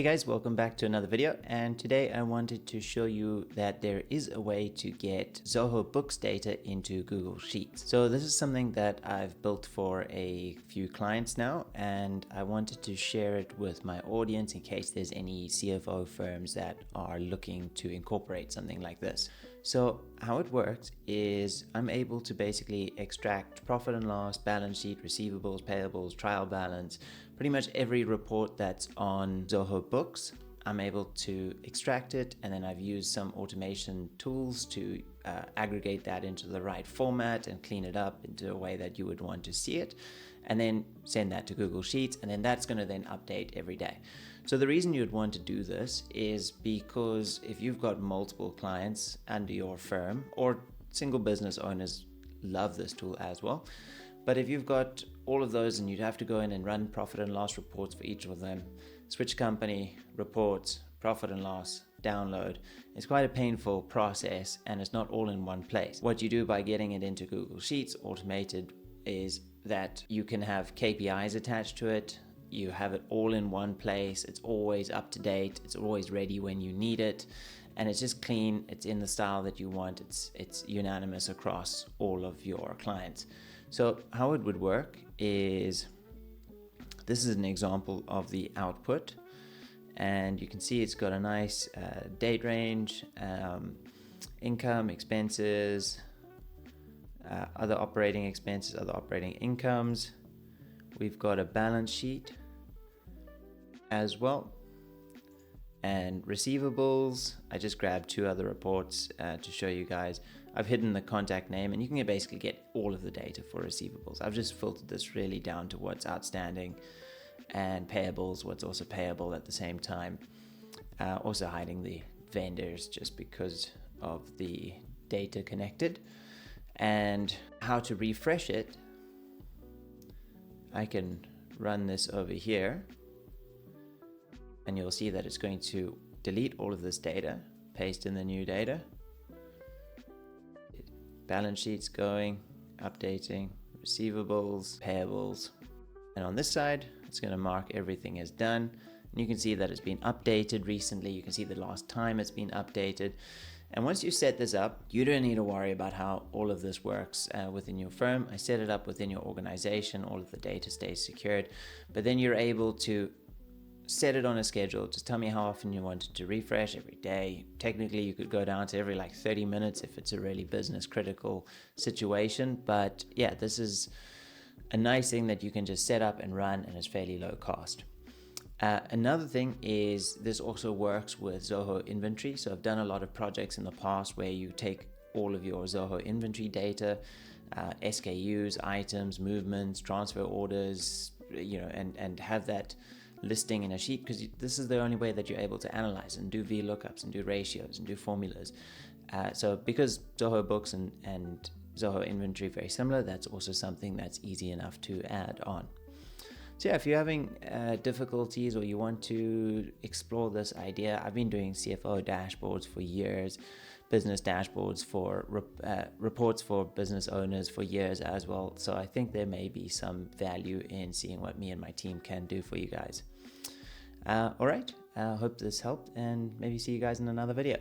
Hey guys, welcome back to another video, and today I wanted to show you that there is a way to get Zoho Books data into Google Sheets. So this is something that I've built for a few clients now, and I wanted to share it with my audience in case there's any CFO firms that are looking to incorporate something like this. So how it works is I'm able to basically extract profit and loss, balance sheet, receivables, payables, trial balance, pretty much every report that's on Zoho Books. I'm able to extract it, and then I've used some automation tools to aggregate that into the right format and clean it up into a way that you would want to see it, and then send that to Google Sheets, and then that's going to then update every day. So the reason you'd want to do this is because if you've got multiple clients under your firm, or single business owners love this tool as well, but if you've got all of those and you'd have to go in and run profit and loss reports for each of them, switch company, reports, profit and loss, download, it's quite a painful process, and it's not all in one place. What you do by getting it into Google Sheets automated is that you can have KPIs attached to it. You have it all in one place. It's always up to date. It's always ready when you need it. And it's just clean. It's in the style that you want. It's unanimous across all of your clients. So how it would work is, this is an example of the output. And you can see it's got a nice date range, income, expenses, other operating expenses, other operating incomes. We've got a balance sheet as well, and receivables. I just grabbed two other reports to show you guys. I've hidden the contact name, and you can basically get all of the data for receivables. I've just filtered this really down to what's outstanding, and payables, what's also payable at the same time. Also hiding the vendors just because of the data connected. And how to refresh it, I can run this over here, and you'll see that it's going to delete all of this data, paste in the new data. Balance sheets going, updating, receivables, payables. And on this side, it's going to mark everything as done. And you can see that it's been updated recently. You can see the last time it's been updated. And once you set this up, you don't need to worry about how all of this works within your firm. I set it up within your organization. All of the data stays secured. But then you're able to set it on a schedule. Just tell me how often you want it to refresh every day. Technically, you could go down to every 30 minutes if it's a really business critical situation. But yeah, this is a nice thing that you can just set up and run, and it's fairly low cost. Another thing is this also works with Zoho inventory. So I've done a lot of projects in the past where you take all of your Zoho inventory data, SKUs, items, movements, transfer orders, and have that listing in a sheet, because this is the only way that you're able to analyze and do VLOOKUPs and do ratios and do formulas. So because Zoho Books and Zoho Inventory are very similar, that's also something that's easy enough to add on. So yeah, if you're having difficulties or you want to explore this idea, I've been doing CFO dashboards for years, business dashboards for reports for business owners for years as well. So I think there may be some value in seeing what me and my team can do for you guys. All right, I hope this helped, and maybe see you guys in another video.